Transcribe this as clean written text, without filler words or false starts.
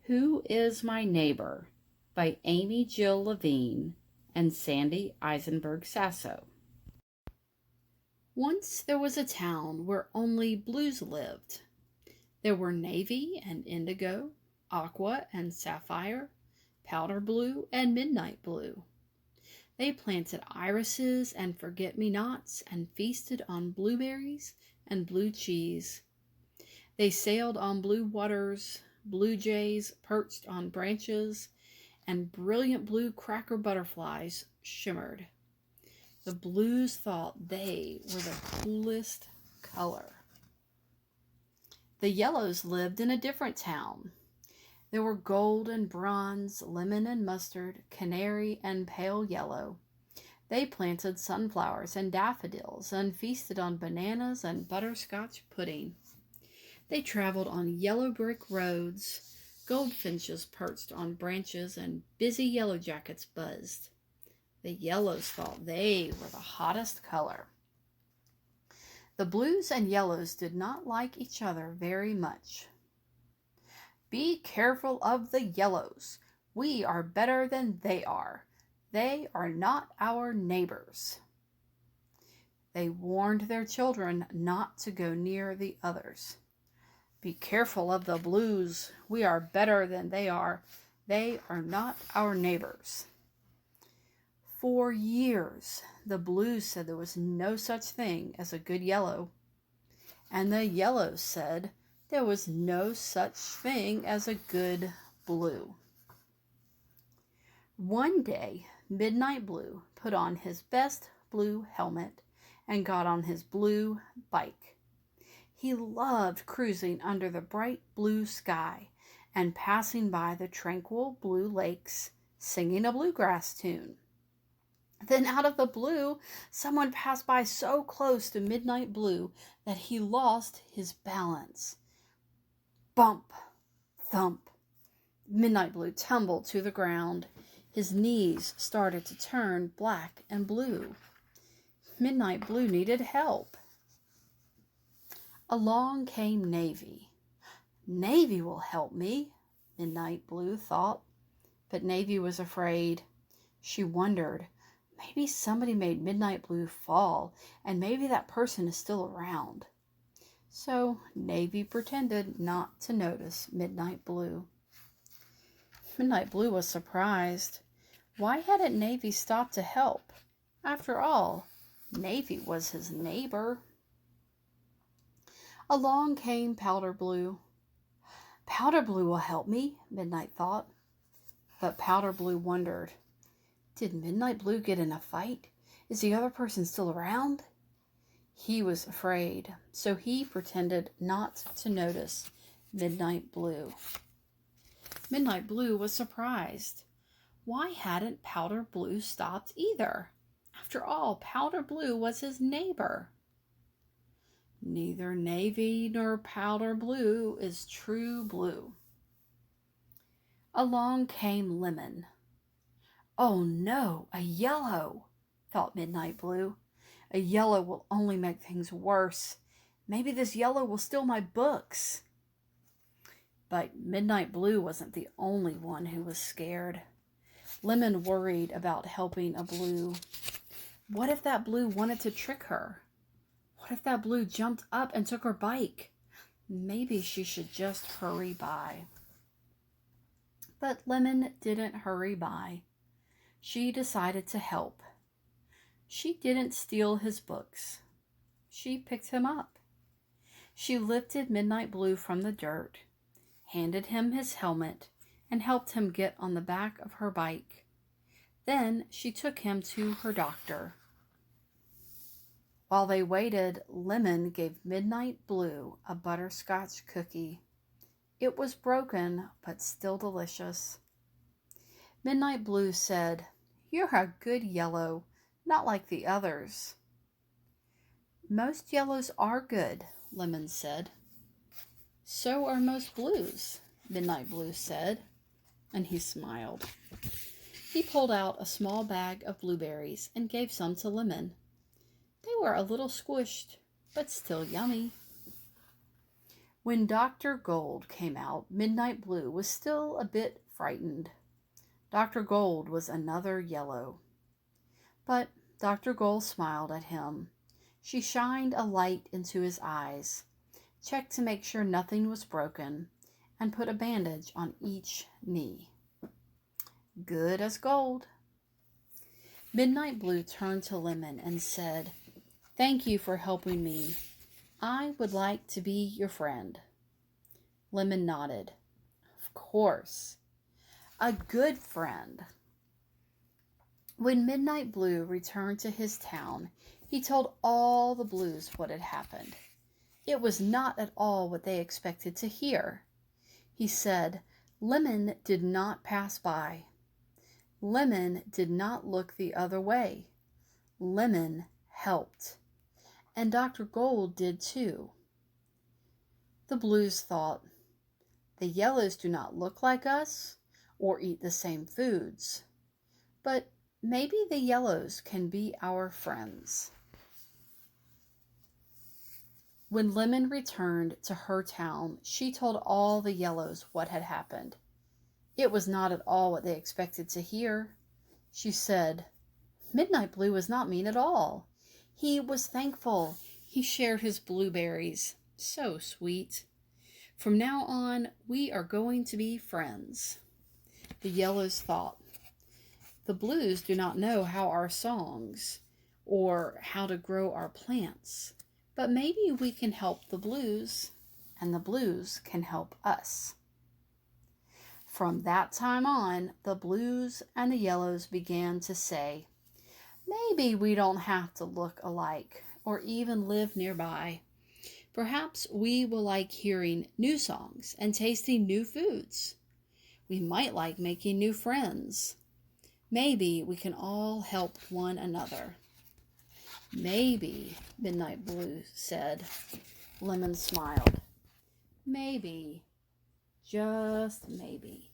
Who is My Neighbor by Amy Jill Levine and Sandy Eisenberg Sasso. Once there was a town where only blues lived. There were navy and indigo, aqua and sapphire, powder blue and midnight blue. They planted irises and forget-me-nots and feasted on blueberries and blue cheese. They sailed on blue waters, blue jays perched on branches, and brilliant blue cracker butterflies shimmered. The blues thought they were the coolest color. The yellows lived in a different town. There were gold and bronze, lemon and mustard, canary and pale yellow. They planted sunflowers and daffodils and feasted on bananas and butterscotch pudding. They traveled on yellow brick roads. Goldfinches perched on branches and busy yellow jackets buzzed. The yellows thought they were the hottest color. The blues and yellows did not like each other very much. "Be careful of the yellows. We are better than they are. They are not our neighbors." They warned their children not to go near the others. "Be careful of the blues. We are better than they are. They are not our neighbors." For years, the blues said there was no such thing as a good yellow, and the yellows said there was no such thing as a good blue. One day, Midnight Blue put on his best blue helmet and got on his blue bike. He loved cruising under the bright blue sky and passing by the tranquil blue lakes, singing a bluegrass tune. Then out of the blue, someone passed by so close to Midnight Blue that he lost his balance. Bump! Thump! Midnight Blue tumbled to the ground. His knees started to turn black and blue. Midnight Blue needed help. Along came Navy. "Navy will help me," Midnight Blue thought. But Navy was afraid. She wondered, maybe somebody made Midnight Blue fall, and maybe that person is still around. So Navy pretended not to notice Midnight Blue. Midnight Blue was surprised. Why hadn't Navy stopped to help? After all, Navy was his neighbor. Along came Powder Blue. "Powder Blue will help me," Midnight thought. But Powder Blue wondered, did Midnight Blue get in a fight? Is the other person still around? He was afraid, so he pretended not to notice Midnight Blue. Midnight Blue was surprised. Why hadn't Powder Blue stopped either? After all, Powder Blue was his neighbor. Neither Navy nor Powder Blue is true blue. Along came Lemon. "Oh no, a yellow," thought Midnight Blue. "A yellow will only make things worse. Maybe this yellow will steal my books." But Midnight Blue wasn't the only one who was scared. Lemon worried about helping a blue. What if that blue wanted to trick her? What if that blue jumped up and took her bike? Maybe she should just hurry by. But Lemon didn't hurry by. She decided to help. She didn't steal his books. She picked him up. She lifted Midnight Blue from the dirt, handed him his helmet, and helped him get on the back of her bike. Then she took him to her doctor. While they waited, Lemon gave Midnight Blue a butterscotch cookie. It was broken, but still delicious. Midnight Blue said, "You're a good yellow, not like the others." "Most yellows are good," Lemon said. "So are most blues," Midnight Blue said, and he smiled. He pulled out a small bag of blueberries and gave some to Lemon. They were a little squished, but still yummy. When Dr. Gold came out, Midnight Blue was still a bit frightened. Dr. Gold was another yellow. But Dr. Gold smiled at him. She shined a light into his eyes, checked to make sure nothing was broken, and put a bandage on each knee. Good as gold. Midnight Blue turned to Lemon and said, "Thank you for helping me. I would like to be your friend." Lemon nodded. "Of course. A good friend." When Midnight Blue returned to his town, he told all the Blues what had happened. It was not at all what they expected to hear. He said, Lemon did not pass by. Lemon did not look the other way. Lemon helped. And Dr. Gold did too. The Blues thought, the Yellows do not look like us or eat the same foods, but maybe the Yellows can be our friends. When Lemon returned to her town, she told all the Yellows what had happened. It was not at all what they expected to hear. She said, Midnight Blue was not mean at all. He was thankful. He shared his blueberries. So sweet. From now on, we are going to be friends. The Yellows thought, the Blues do not know how our songs or how to grow our plants, but maybe we can help the Blues, and the Blues can help us. From that time on, the Blues and the Yellows began to say, maybe we don't have to look alike or even live nearby. Perhaps we will like hearing new songs and tasting new foods. We might like making new friends. Maybe we can all help one another. Maybe, Midnight Blue said. Lemon smiled. Maybe. Just maybe.